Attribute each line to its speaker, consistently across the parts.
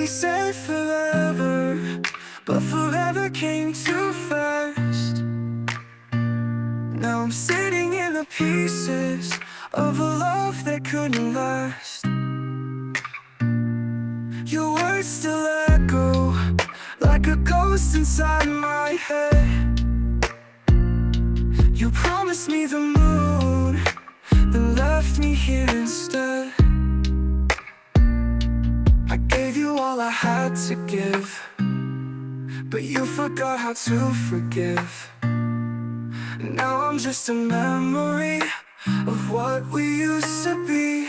Speaker 1: We said forever, but forever came too fast. Now I'm sitting in the pieces of a love that couldn't last. Your words still echo like a ghost inside my head. You promised me the moon, then left me here instead. I gave you all I had to give, but you forgot how to forgive. Now I'm just a memory of what we used to be.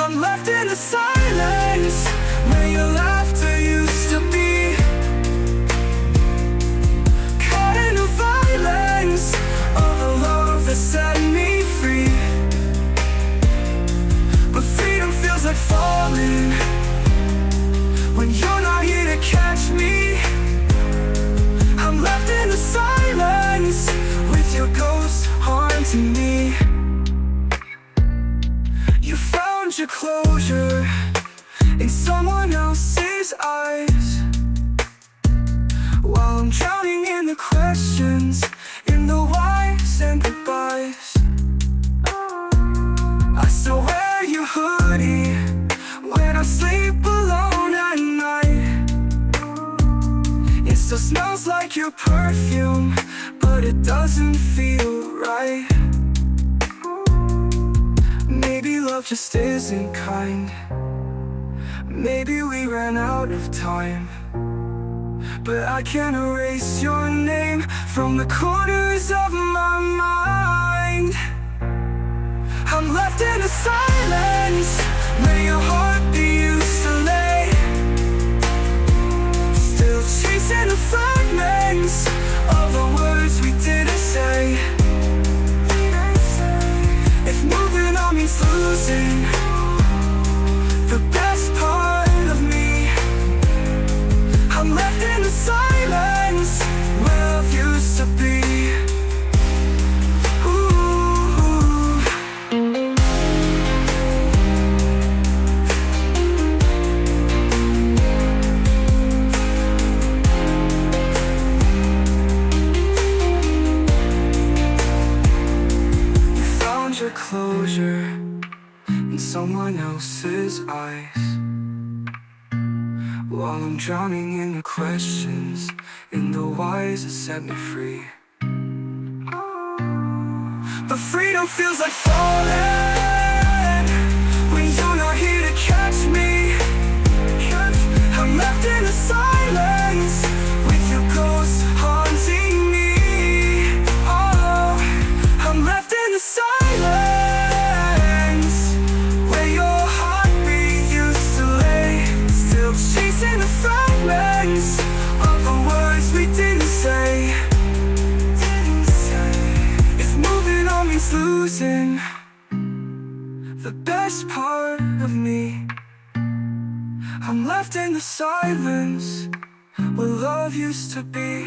Speaker 1: I'm left in the silence where your laughter used to be, caught in the violence of a love that set me free. But freedom feels like falling when you're not here to catch me. I'm left in the silence with your ghost haunting me. You found your closure in someone else's eyes, while I'm drowning in the questions, in the whys and goodbyes. I still wear your hoodie when I sleep alone at night. It still smells like your perfume, but it doesn't feel right. Maybe love just isn't kind. Maybe we ran out of time, but I can't erase your name from the corners of my mind. I'm left in the silence where your heartbeat used to lay, still chasing the fragments of the words we didn't say. If moving on means losing the best part of me, I'm left in the silence where love used to be. Your closure in someone else's eyes, while I'm drowning in the questions, in the whys that set me free. But freedom feels like falling when you're not here to catch me. I'm left in the silence with your ghost haunting me. Oh, I'm left in the silence where your heartbeat used to lay, still chasing the fragments of the words we didn't say. If moving on means losing the best part of me, I'm left in the silence where love used to be.